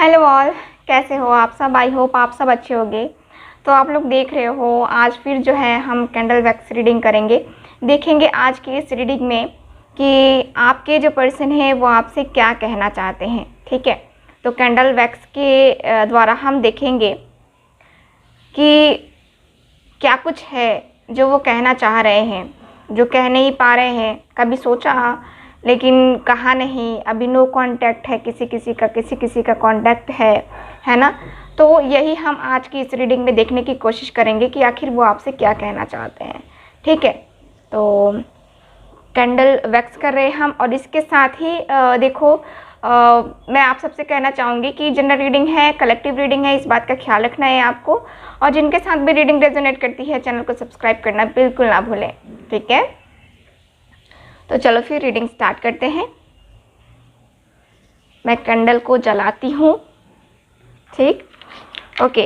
Hello all, कैसे हो आप सब। आई होप आप सब अच्छे होंगे। तो आप लोग देख रहे हो, आज फिर जो है हम कैंडल वैक्स रीडिंग करेंगे। देखेंगे आज की इस रीडिंग में कि आपके जो पर्सन है वो आपसे क्या कहना चाहते हैं। ठीक है, तो कैंडल वैक्स के द्वारा हम देखेंगे कि क्या कुछ है जो वो कहना चाह रहे हैं, जो कह नहीं पा रहे हैं। कभी सोचा लेकिन कहा नहीं, अभी नो कांटेक्ट है, किसी किसी का कांटेक्ट है ना। तो यही हम आज की इस रीडिंग में देखने की कोशिश करेंगे कि आखिर वो आपसे क्या कहना चाहते हैं। ठीक है, तो कैंडल वैक्स कर रहे हैं हम। और इसके साथ ही देखो, मैं आप सबसे कहना चाहूँगी कि जनरल रीडिंग है, कलेक्टिव रीडिंग है, इस बात का ख्याल रखना है आपको। और जिनके साथ भी रीडिंग रेजोनेट करती है, चैनल को सब्सक्राइब करना बिल्कुल ना भूलें। ठीक है, तो चलो फिर रीडिंग स्टार्ट करते हैं। मैं कैंडल को जलाती हूँ। ठीक, ओके।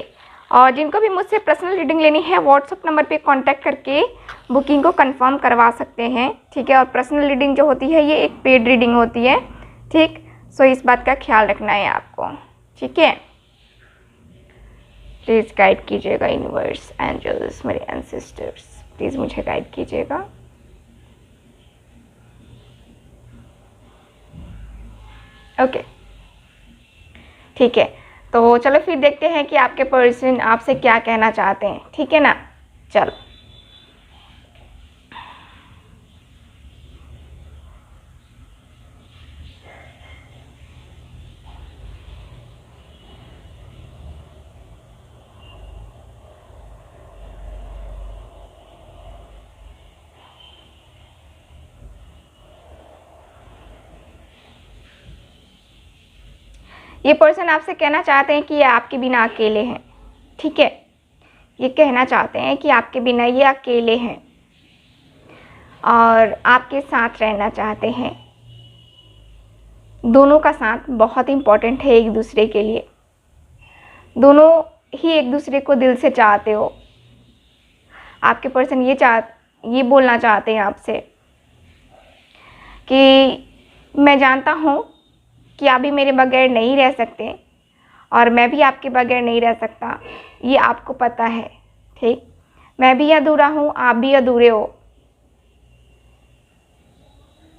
और जिनको भी मुझसे पर्सनल रीडिंग लेनी है, व्हाट्सएप नंबर पे कांटेक्ट करके बुकिंग को कंफर्म करवा सकते हैं। ठीक है, और पर्सनल रीडिंग जो होती है ये एक पेड रीडिंग होती है। ठीक, सो इस बात का ख्याल रखना है आपको। ठीक है, प्लीज़ गाइड कीजिएगा यूनिवर्स, एंजल्स, मेरे एंसेस्टर्स, प्लीज़ मुझे गाइड कीजिएगा। ओके, ठीक है, तो चलो फिर देखते हैं कि आपके पर्सन आपसे क्या कहना चाहते हैं। ठीक है ना, चलो। ये पर्सन आपसे कहना चाहते हैं कि ये आपके बिना अकेले हैं। ठीक है, ये कहना चाहते हैं कि आपके बिना ये अकेले हैं और आपके साथ रहना चाहते हैं। दोनों का साथ बहुत इम्पोर्टेंट है एक दूसरे के लिए। दोनों ही एक दूसरे को दिल से चाहते हो। आपके पर्सन ये बोलना चाहते हैं आपसे कि मैं जानता हूँ कि आप भी मेरे बगैर नहीं रह सकते और मैं भी आपके बगैर नहीं रह सकता, ये आपको पता है। ठीक, मैं भी अधूरा हूँ, आप भी अधूरे हो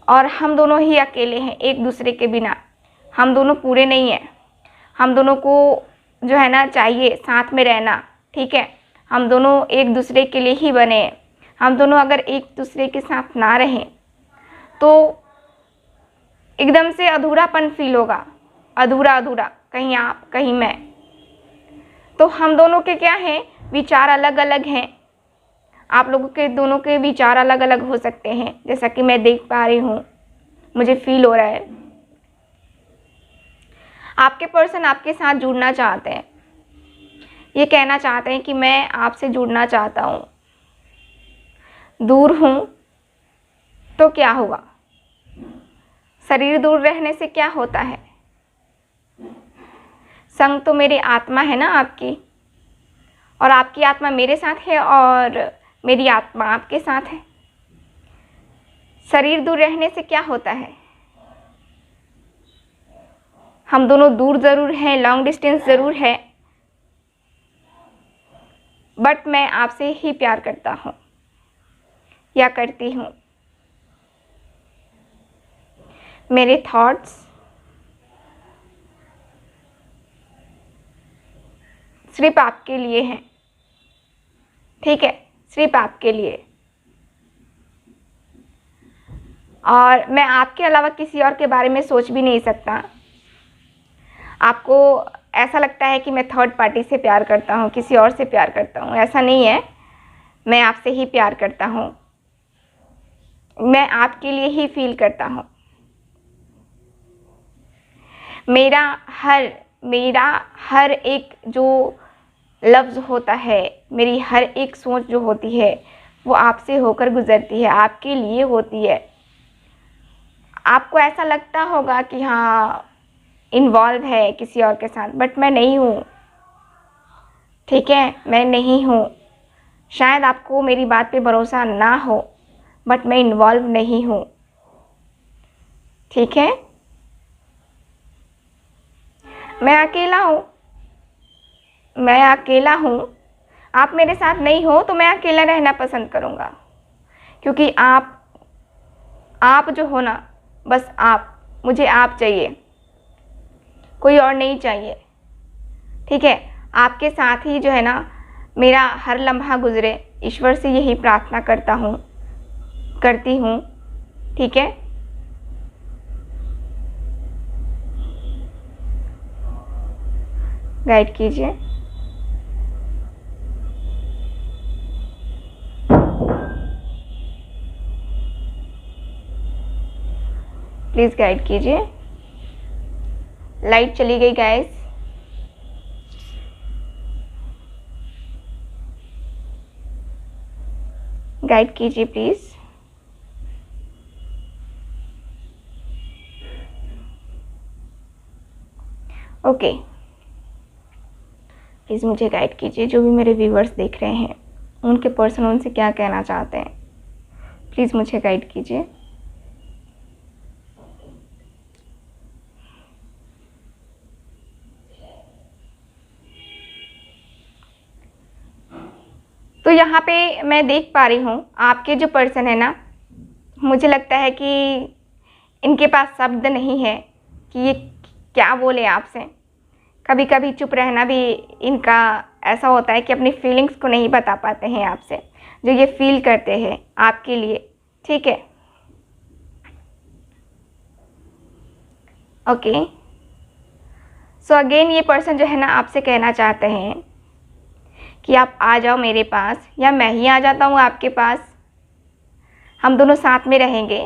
और हम दोनों ही अकेले हैं एक दूसरे के बिना। हम दोनों पूरे नहीं हैं। हम दोनों को जो है ना चाहिए साथ में रहना। ठीक है, हम दोनों एक दूसरे के लिए ही बने हैं। हम दोनों अगर एक दूसरे के साथ ना रहें तो एकदम से अधूरापन फील होगा। अधूरा अधूरा, कहीं आप कहीं मैं। तो हम दोनों के क्या हैं, विचार अलग अलग हैं। आप लोगों के दोनों के विचार अलग अलग हो सकते हैं, जैसा कि मैं देख पा रही हूँ, मुझे फील हो रहा है। आपके पर्सन आपके साथ जुड़ना चाहते हैं। ये कहना चाहते हैं कि मैं आपसे जुड़ना चाहता हूँ। दूर हूँ तो क्या हुआ, शरीर दूर रहने से क्या होता है। संग तो मेरी आत्मा है ना आपकी, और आपकी आत्मा मेरे साथ है और मेरी आत्मा आपके साथ है। शरीर दूर रहने से क्या होता है, हम दोनों दूर ज़रूर हैं, लॉन्ग डिस्टेंस ज़रूर है, बट मैं आपसे ही प्यार करता हूँ या करती हूँ। मेरे थॉट्स सिर्फ आपके लिए हैं। ठीक है, सिर्फ आपके लिए, और मैं आपके अलावा किसी और के बारे में सोच भी नहीं सकता। आपको ऐसा लगता है कि मैं थर्ड पार्टी से प्यार करता हूँ, किसी और से प्यार करता हूँ, ऐसा नहीं है। मैं आपसे ही प्यार करता हूँ, मैं आपके लिए ही फील करता हूँ। मेरा हर एक जो लफ्ज़ होता है, मेरी हर एक सोच जो होती है, वो आपसे होकर गुजरती है, आपके लिए होती है। आपको ऐसा लगता होगा कि हाँ इन्वॉल्व है किसी और के साथ, बट मैं नहीं हूँ। ठीक है, मैं नहीं हूँ। शायद आपको मेरी बात पे भरोसा ना हो, बट मैं इन्वॉल्व नहीं हूँ। ठीक है, मैं अकेला हूँ, मैं अकेला हूँ। आप मेरे साथ नहीं हो तो मैं अकेला रहना पसंद करूँगा, क्योंकि आप जो हो ना, बस आप, मुझे आप चाहिए, कोई और नहीं चाहिए। ठीक है, आपके साथ ही जो है ना मेरा हर लम्हा गुजरे, ईश्वर से यही प्रार्थना करती हूँ। ठीक है, गाइड कीजिए। प्लीज़ गाइड कीजिए। लाइट चली गई गाइस। गाइड कीजिए प्लीज़। ओके, प्लीज़ मुझे गाइड कीजिए। जो भी मेरे व्यूवर्स देख रहे हैं, उनके पर्सन उनसे क्या कहना चाहते हैं, प्लीज़ मुझे गाइड कीजिए। तो यहाँ पे मैं देख पा रही हूँ आपके जो पर्सन है ना, मुझे लगता है कि इनके पास शब्द नहीं है कि ये क्या बोले आपसे। कभी कभी चुप रहना भी इनका ऐसा होता है कि अपनी फीलिंग्स को नहीं बता पाते हैं आपसे, जो ये फील करते हैं आपके लिए। ठीक है, ओके। सो अगेन ये पर्सन जो है ना आपसे कहना चाहते हैं कि आप आ जाओ मेरे पास, या मैं ही आ जाता हूँ आपके पास। हम दोनों साथ में रहेंगे,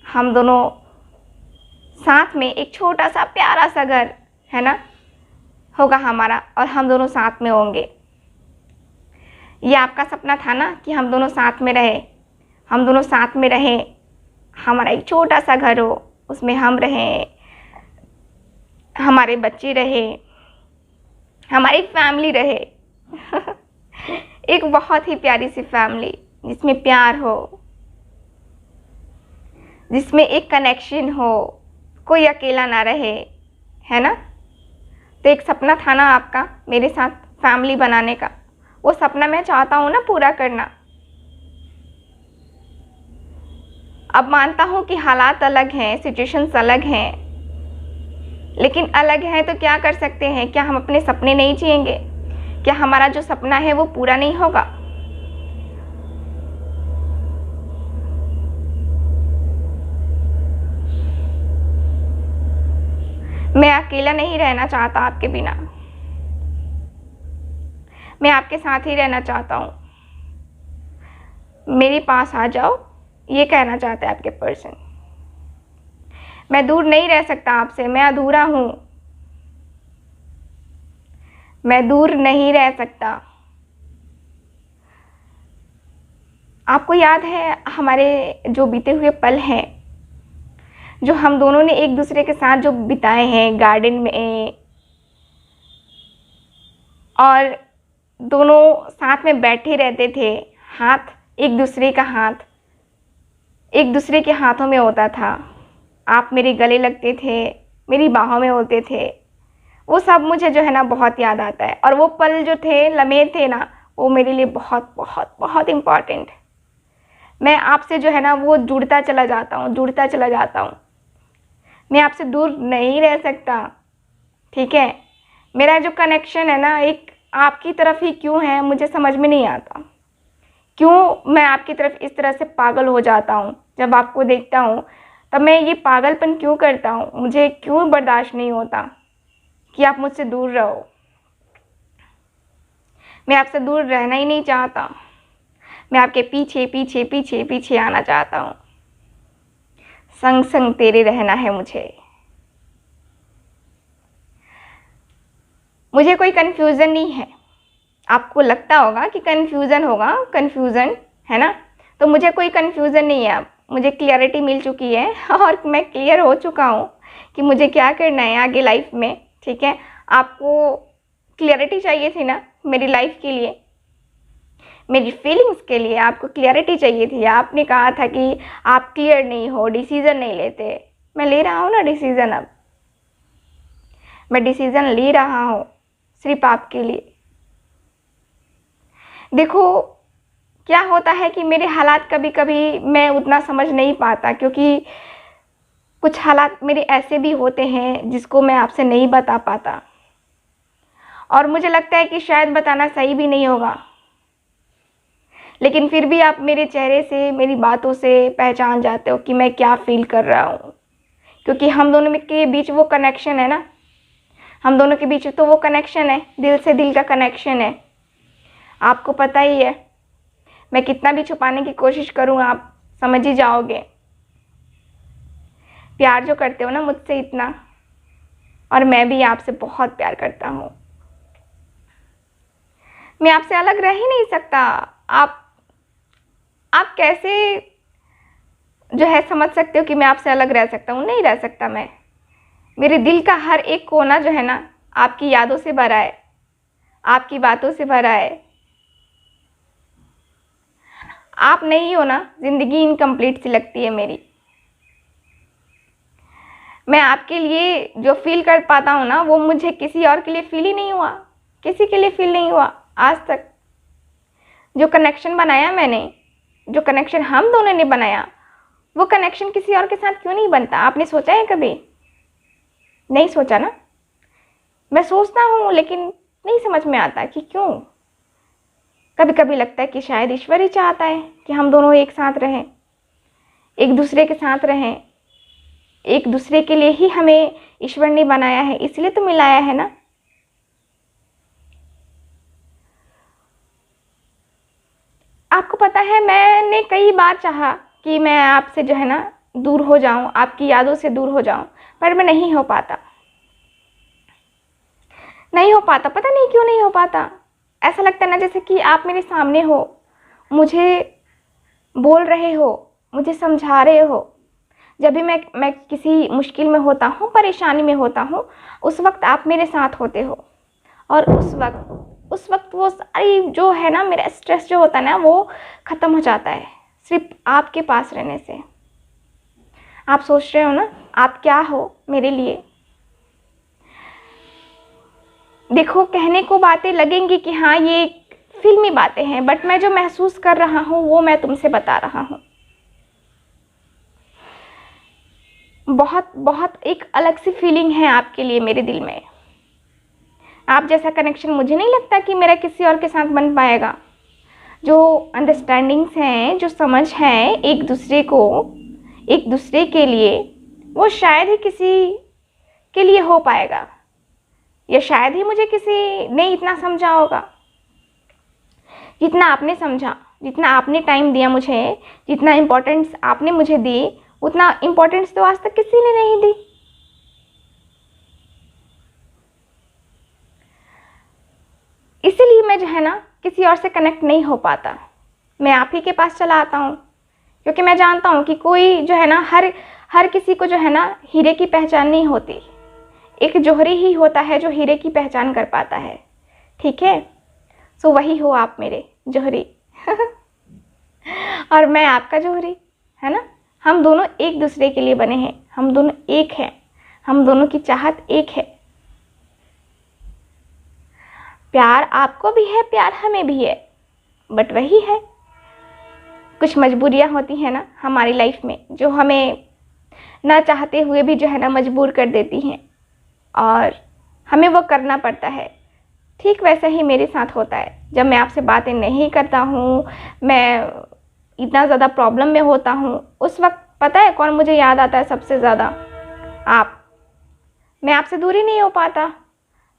हम दोनों साथ में एक छोटा सा प्यारा सा घर है ना होगा हमारा, और हम दोनों साथ में होंगे। ये आपका सपना था ना कि हम दोनों साथ में रहे, हम दोनों साथ में रहें, हमारा एक छोटा सा घर हो, उसमें हम रहें, हमारे बच्चे रहे, हमारी फैमिली रहे। एक बहुत ही प्यारी सी फैमिली, जिसमें प्यार हो, जिसमें एक कनेक्शन हो, कोई अकेला ना रहे, है ना। तो एक सपना था ना आपका मेरे साथ फैमिली बनाने का, वो सपना मैं चाहता हूँ ना पूरा करना। अब मानता हूँ कि हालात अलग हैं, सिचुएशंस अलग हैं, लेकिन अलग हैं तो क्या कर सकते हैं। क्या हम अपने सपने नहीं जिएंगे? क्या हमारा जो सपना है वो पूरा नहीं होगा? मैं अकेला नहीं रहना चाहता आपके बिना, मैं आपके साथ ही रहना चाहता हूँ। मेरे पास आ जाओ, ये कहना चाहते हैं आपके पर्सन। मैं दूर नहीं रह सकता आपसे, मैं अधूरा हूँ, मैं दूर नहीं रह सकता। आपको याद है हमारे जो बीते हुए पल हैं, जो हम दोनों ने एक दूसरे के साथ जो बिताए हैं गार्डन में, और दोनों साथ में बैठे रहते थे, हाथ एक दूसरे का हाथ एक दूसरे के हाथों में होता था, आप मेरे गले लगते थे, मेरी बाहों में होते थे। वो सब मुझे जो है ना बहुत याद आता है, और वो पल जो थे, लम्हे थे ना, वो मेरे लिए बहुत बहुत बहुत इम्पॉर्टेंट। मैं आपसे जो है ना वो जुड़ता चला जाता हूँ, जुड़ता चला जाता हूँ। मैं आपसे दूर नहीं रह सकता। ठीक है, मेरा जो कनेक्शन है ना एक आपकी तरफ ही क्यों है, मुझे समझ में नहीं आता। क्यों मैं आपकी तरफ इस तरह से पागल हो जाता हूँ, जब आपको देखता हूँ तब मैं ये पागलपन क्यों करता हूँ। मुझे क्यों बर्दाश्त नहीं होता कि आप मुझसे दूर रहो। मैं आपसे दूर रहना ही नहीं चाहता, मैं आपके पीछे पीछे पीछे पीछे आना चाहता हूँ। संग संग तेरे रहना है मुझे कोई कन्फ्यूज़न नहीं है। आपको लगता होगा कि कन्फ्यूज़न होगा, कन्फ्यूज़न है ना, तो मुझे कोई कन्फ्यूज़न नहीं है। अब मुझे क्लियरिटी मिल चुकी है, और मैं क्लियर हो चुका हूँ कि मुझे क्या करना है आगे लाइफ में। ठीक है, आपको क्लियरिटी चाहिए थी ना मेरी लाइफ के लिए, मेरी फीलिंग्स के लिए आपको क्लियरिटी चाहिए थी। आपने कहा था कि आप क्लियर नहीं हो, डिसीज़न नहीं लेते। मैं ले रहा हूँ ना डिसीज़न। अब मैं डिसीज़न ले रहा हूँ सिर्फ आपके लिए। देखो, क्या होता है कि मेरे हालात कभी कभी मैं उतना समझ नहीं पाता, क्योंकि कुछ हालात मेरे ऐसे भी होते हैं जिसको मैं आपसे नहीं बता पाता, और मुझे लगता है कि शायद बताना सही भी नहीं होगा, लेकिन फिर भी आप मेरे चेहरे से, मेरी बातों से पहचान जाते हो कि मैं क्या फील कर रहा हूँ, क्योंकि हम दोनों में के बीच वो कनेक्शन है ना, हम दोनों के बीच तो वो कनेक्शन है, दिल से दिल का कनेक्शन है। आपको पता ही है, मैं कितना भी छुपाने की कोशिश करूँ आप समझ ही जाओगे। प्यार जो करते हो ना मुझसे इतना, और मैं भी आपसे बहुत प्यार करता हूँ। मैं आपसे अलग रह ही नहीं सकता। आप कैसे जो है समझ सकते हो कि मैं आपसे अलग रह सकता हूँ? नहीं रह सकता मैं। मेरे दिल का हर एक कोना जो है ना आपकी यादों से भरा है, आपकी बातों से भरा है। आप नहीं हो ना, ज़िंदगी इनकम्प्लीट सी लगती है मेरी। मैं आपके लिए जो फील कर पाता हूँ ना, वो मुझे किसी और के लिए फील ही नहीं हुआ, किसी के लिए फील नहीं हुआ आज तक। जो कनेक्शन बनाया मैंने, जो कनेक्शन हम दोनों ने बनाया, वो कनेक्शन किसी और के साथ क्यों नहीं बनता? आपने सोचा है कभी? नहीं सोचा ना। मैं सोचता हूँ लेकिन नहीं समझ में आता कि क्यों। कभी कभी लगता है कि शायद ईश्वर ही चाहता है कि हम दोनों एक साथ रहें, एक दूसरे के साथ रहें। एक दूसरे के लिए ही हमें ईश्वर ने बनाया है, इसलिए तो मिलाया है ना। आपको पता है, मैंने कई बार चाहा कि मैं आपसे जो है ना दूर हो जाऊं, आपकी यादों से दूर हो जाऊं, पर मैं नहीं हो पाता। नहीं हो पाता, पता नहीं क्यों नहीं हो पाता। ऐसा लगता है ना जैसे कि आप मेरे सामने हो, मुझे बोल रहे हो, मुझे समझा रहे हो। जब भी मैं किसी मुश्किल में होता हूँ, परेशानी में होता हूँ, उस वक्त आप मेरे साथ होते हो, और उस वक्त वो सारी जो है ना मेरा स्ट्रेस जो होता है ना, वो ख़त्म हो जाता है सिर्फ आपके पास रहने से। आप सोच रहे हो ना आप क्या हो मेरे लिए। देखो, कहने को बातें लगेंगी कि हाँ ये फिल्मी बातें हैं, बट मैं जो महसूस कर रहा हूँ वो मैं तुमसे बता रहा हूँ। बहुत बहुत एक अलग सी फीलिंग है आपके लिए मेरे दिल में। आप जैसा कनेक्शन मुझे नहीं लगता कि मेरा किसी और के साथ बन पाएगा। जो अंडरस्टैंडिंग्स हैं, जो समझ है एक दूसरे को, एक दूसरे के लिए, वो शायद ही किसी के लिए हो पाएगा, या शायद ही मुझे किसी ने इतना समझा होगा जितना आपने समझा। जितना आपने टाइम दिया मुझे, जितना इम्पोर्टेंस आपने मुझे दी, उतना इम्पोर्टेंस तो आज तक किसी ने नहीं दी। इसीलिए मैं जो है ना किसी और से कनेक्ट नहीं हो पाता। मैं आप ही के पास चला आता हूँ, क्योंकि मैं जानता हूँ कि कोई जो है ना हर किसी को जो है ना हीरे की पहचान नहीं होती। एक जौहरी ही होता है जो हीरे की पहचान कर पाता है। ठीक है, सो वही हो आप मेरे जौहरी और मैं आपका जौहरी, है ना। हम दोनों एक दूसरे के लिए बने हैं, हम दोनों एक हैं, हम दोनों की चाहत एक है। प्यार आपको भी है, प्यार हमें भी है, बट वही है, कुछ मजबूरियां होती हैं ना हमारी लाइफ में, जो हमें ना चाहते हुए भी जो है ना मजबूर कर देती हैं, और हमें वो करना पड़ता है। ठीक वैसा ही मेरे साथ होता है। जब मैं आपसे बातें नहीं करता हूँ, मैं इतना ज़्यादा प्रॉब्लम में होता हूँ, उस वक्त पता है कौन मुझे याद आता है सबसे ज़्यादा? आप। मैं आपसे दूर ही नहीं हो पाता,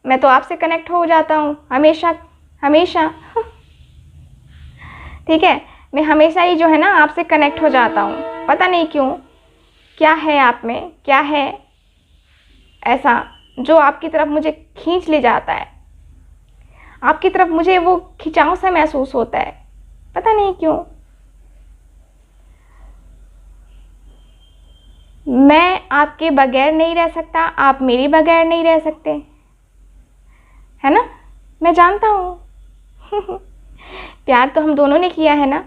मैं तो आपसे कनेक्ट हो जाता हूँ हमेशा हमेशा ठीक है, मैं हमेशा ही जो है ना आपसे कनेक्ट हो जाता हूँ। पता नहीं क्यों, क्या है आप में, क्या है ऐसा जो आपकी तरफ मुझे खींच ले जाता है। आपकी तरफ मुझे वो खिंचाव सा महसूस होता है, पता नहीं क्यों। मैं आपके बगैर नहीं रह सकता, आप मेरे बगैर नहीं रह सकते, है ना। मैं जानता हूँ प्यार तो हम दोनों ने किया है ना,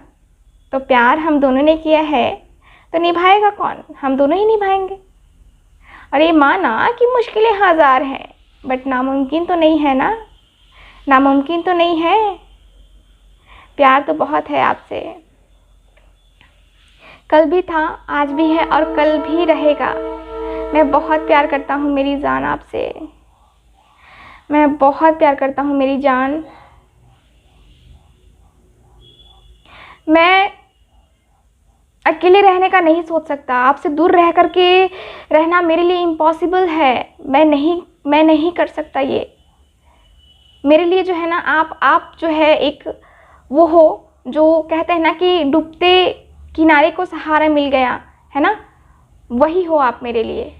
तो प्यार हम दोनों ने किया है तो निभाएगा कौन? हम दोनों ही निभाएंगे। और ये माना कि मुश्किलें हजार हैं, बट नामुमकिन तो नहीं है ना, नामुमकिन तो नहीं है। प्यार तो बहुत है आपसे, कल भी था, आज भी है और कल भी रहेगा। मैं बहुत प्यार करता हूँ मेरी जान आपसे, मैं बहुत प्यार करता हूँ मेरी जान। मैं अकेले रहने का नहीं सोच सकता, आपसे दूर रह कर के रहना मेरे लिए इम्पॉसिबल है। मैं नहीं कर सकता ये। मेरे लिए जो है ना, आप जो है एक वो हो जो कहते हैं ना कि डूबते किनारे को सहारा मिल गया है ना, वही हो आप मेरे लिए।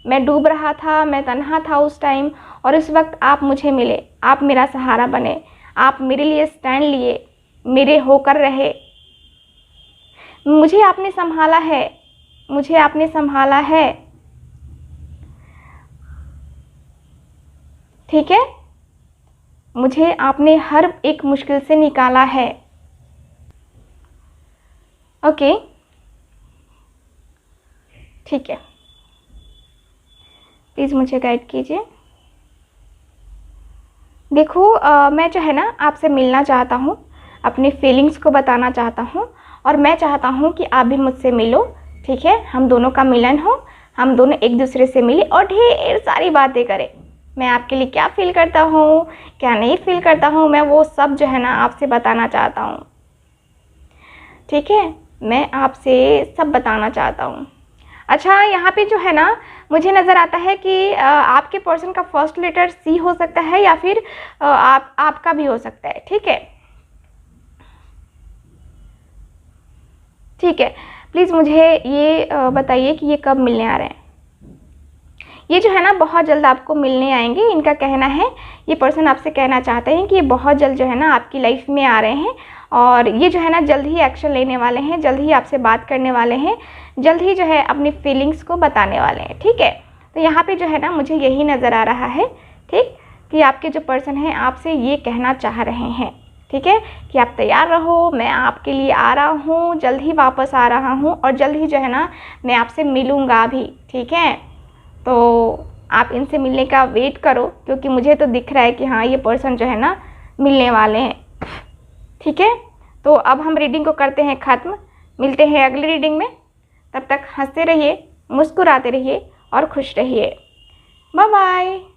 मैं डूब रहा था, मैं तन्हा था उस टाइम, और इस वक्त आप मुझे मिले, आप मेरा सहारा बने, आप मेरे लिए स्टैंड लिए, मेरे होकर रहे। मुझे आपने संभाला है, मुझे आपने संभाला है, ठीक है। मुझे आपने हर एक मुश्किल से निकाला है। ओके, ठीक है, प्लीज़ मुझे गाइड कीजिए। देखो मैं जो है ना आपसे मिलना चाहता हूँ, अपनी फीलिंग्स को बताना चाहता हूँ, और मैं चाहता हूँ कि आप भी मुझसे मिलो, ठीक है। हम दोनों का मिलन हो, हम दोनों एक दूसरे से मिले और ढेर सारी बातें करें। मैं आपके लिए क्या फ़ील करता हूँ, क्या नहीं फ़ील करता हूँ, मैं वो सब जो है ना आपसे बताना चाहता हूँ, ठीक है। मैं आपसे सब बताना चाहता हूँ। अच्छा, यहाँ पे जो है ना मुझे नज़र आता है कि आपके पर्सन का फर्स्ट लेटर सी हो सकता है, या फिर आपका भी हो सकता है, ठीक है। ठीक है, प्लीज़ मुझे ये बताइए कि ये कब मिलने आ रहे हैं। ये जो है ना बहुत जल्द आपको मिलने आएंगे। इनका कहना है, ये पर्सन आपसे कहना चाहते हैं कि ये बहुत जल्द जो है ना आपकी लाइफ में आ रहे हैं, और ये जो है ना जल्द ही एक्शन लेने वाले हैं, जल्द ही आपसे बात करने वाले हैं, जल्द ही जो है अपनी फीलिंग्स को बताने वाले हैं, ठीक है। तो यहाँ पे जो है ना मुझे यही नज़र आ रहा है, ठीक, कि आपके जो पर्सन हैं आपसे ये कहना चाह रहे हैं, ठीक है, कि आप तैयार रहो, मैं आपके लिए आ रहा हूँ, जल्द ही वापस आ रहा हूँ, और जल्द ही जो है ना मैं आपसे मिलूँगा भी, ठीक है। तो आप इनसे मिलने का वेट करो, क्योंकि मुझे तो दिख रहा है कि हाँ ये पर्सन जो है ना मिलने वाले हैं, ठीक है। तो अब हम रीडिंग को करते हैं ख़त्म, मिलते हैं अगली रीडिंग में। तब तक हंसते रहिए, मुस्कुराते रहिए और खुश रहिए। Bye bye.